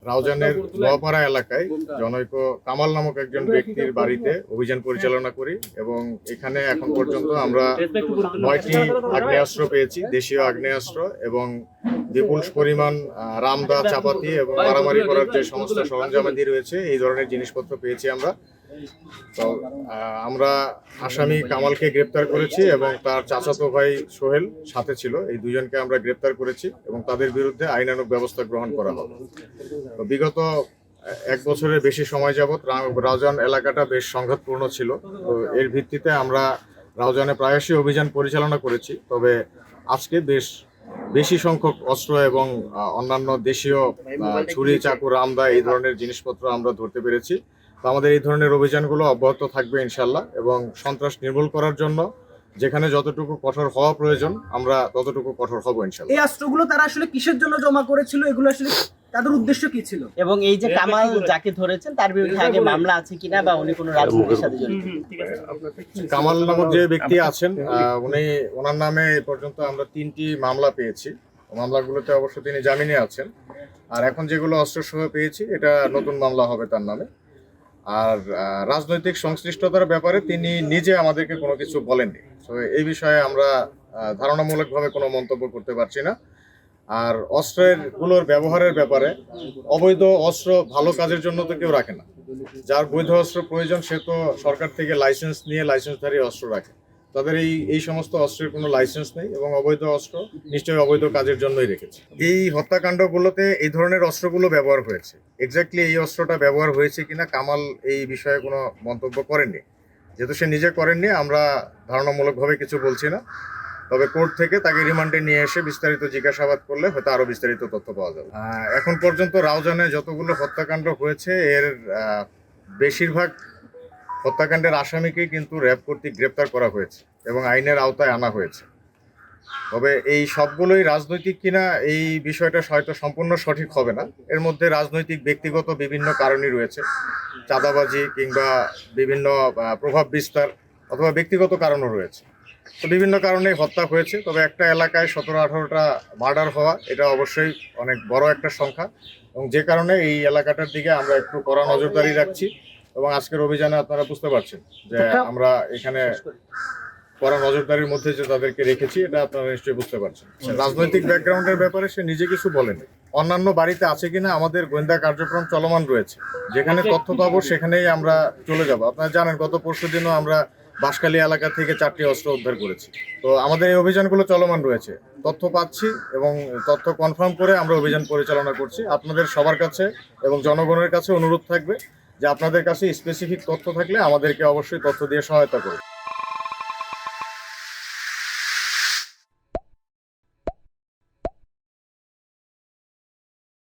রাউজানের নোয়াপাড়া এলাকায় জনৈক কামাল নামক একজন ব্যক্তির বাড়িতে অভিযান পরিচালনা করি এবং এখানে এখন পর্যন্ত আমরা 9টি আগ্নেয়াস্ত্র পেয়েছি, দেশীয় আগ্নেয়াস্ত্র, এবং বিপুল পরিমাণ রামদা, চাপাতি এবং মারামারি করার যে সমস্ত সরঞ্জামাদি রয়েছে এই ধরনের জিনিসপত্র পেয়েছি আমরা। তো আমরা আসামি কামালকে গ্রেপ্তার করেছি এবং তার চাচাতো ভাই সোহেল সাথে ছিল। এই দুজনকে আমরা গ্রেপ্তার করেছি এবং তাদের বিরুদ্ধে আইনানুগ ব্যবস্থা গ্রহণ করা হবে। তো বিগত 1 বছরের বেশি সময় যাবৎ রাউজান এলাকাটা বেশ সংঘাতপূর্ণ ছিল। তো এর ভিত্তিতে আমরা রাউজানে প্রায়শই অভিযান পরিচালনা করেছি। তবে আজকে বেশি সংখ্যক অস্ত্র এবং অন্যান্য দেশীয় ছুরি, চাকু, রামদা এই ধরনের জিনিসপত্র আমরা ধরতে পেরেছি। তো আমাদের এই ধরনের অভিযানগুলো অব্যাহত থাকবে ইনশাল্লাহ, এবং সন্ত্রাস নির্মূল করার জন্য যেখানে যতটুকু কঠোর হওয়া প্রয়োজন আমরা ততটুকু কঠোর হব ইনশাল্লাহ। এই অস্ত্রগুলো তারা আসলে কিসের জন্য জমা করেছিল, এগুলো আসলে তাদের উদ্দেশ্য কি ছিল, এবং এই যে কামাল যাকে ধরেছেন তার বিরুদ্ধে আগে মামলা আছে কিনা বা উনি কোনো রাজনীতির সাথে জড়িত? কামাল নামক যে ব্যক্তি আছেন ওনার নামে এ পর্যন্ত আমরা 3টি মামলা পেয়েছি। মামলাগুলোতে অবশ্য তিনি জামিনে আছেন, আর এখন যেগুলো অস্ত্র সহ পেয়েছি এটা নতুন মামলা হবে তার নামে। আর রাজনৈতিক সংশ্লিষ্টতার ব্যাপারে তিনি নিজে আমাদেরকে কোনো কিছু বলেননি। তো এই বিষয়ে আমরা ধারণামূলকভাবে কোনো মন্তব্য করতে পারছি না। আর অস্ত্রগুলোর ব্যবহারের ব্যাপারে, অবৈধ অস্ত্র ভালো কাজের জন্য তো কেউ রাখে না। যার বৈধ অস্ত্র প্রয়োজন সে তো সরকার থেকে লাইসেন্স নিয়ে লাইসেন্সধারী অস্ত্র রাখে। তাদের এই সমস্ত অস্ত্রের কোনো লাইসেন্স নেই এবং অবৈধ অস্ত্র নিশ্চয়ই অবৈধ কাজের জন্যই রেখেছে। এই হত্যাকাণ্ডগুলোতে এই ধরনের অস্ত্রগুলো ব্যবহার হয়েছে। এক্স্যাক্টলি এই অস্ত্রটা ব্যবহার হয়েছে কিনা কামাল এই বিষয়ে কোনো মন্তব্য করেননি। যেহেতু সে নিজে করেননি, আমরা ধারণামূলকভাবে কিছু বলছি না। তবে কোর্ট থেকে তাকে রিমান্ডে নিয়ে এসে বিস্তারিত জিজ্ঞাসাবাদ করলে হয়তো আরও বিস্তারিত তথ্য পাওয়া যাবে। এখন পর্যন্ত রাউজানে যতগুলো হত্যাকাণ্ড হয়েছে এর বেশিরভাগ হত্যাকাণ্ডের আসামিকেই কিন্তু র্যাব কর্তৃক গ্রেপ্তার করা হয়েছে এবং আইনের আওতায় আনা হয়েছে। তবে এই সবগুলোই রাজনৈতিক কিনা এই বিষয়টা হয়তো সম্পূর্ণ সঠিক হবে না। এর মধ্যে রাজনৈতিক ব্যক্তিগত বিভিন্ন কারণই রয়েছে, চাঁদাবাজি কিংবা বিভিন্ন প্রভাব বিস্তার অথবা ব্যক্তিগত কারণও রয়েছে। তো বিভিন্ন কারণে হত্যা হয়েছে। তবে একটা এলাকায় 17-18টা মার্ডার হওয়া এটা অবশ্যই অনেক বড় একটা সংখ্যা, এবং যে কারণে এই এলাকাটার দিকে আমরা একটু কড়া নজরদারি রাখছি। এবং আজকের অভিযানে আপনারা বুঝতে পারছেন যে আমরা এখানে কড়া নজরদারির মধ্যে যে তাদেরকে রেখেছি এটা আপনারা নিশ্চয়ই বুঝতে পারছেন। রাজনৈতিক ব্যাকগ্রাউন্ডের ব্যাপারে সে নিজে কিছু বলেনি। অন্যান্য বাড়িতে আছে কিনা আমাদের গোয়েন্দা কার্যক্রম চলমান রয়েছে। যেখানে তথ্য পাবো সেখানেই আমরা চলে যাব। আপনারা জানেন গত পরশুদিনও আমরা বাঁশখালী এলাকা থেকে 4টি অস্ত্র উদ্ধার করেছি। তো আমাদের এই অভিযানগুলো চলমান রয়েছে, তথ্য পাচ্ছি এবং তথ্য কনফার্ম করে আমরা অভিযান পরিচালনা করছি। আপনাদের সবার কাছে এবং জনগণের কাছে অনুরোধ থাকবে যে আপনাদের কাছে স্পেসিফিক তথ্য থাকলে আমাদেরকে অবশ্যই তথ্য দিয়ে সহায়তা করুন।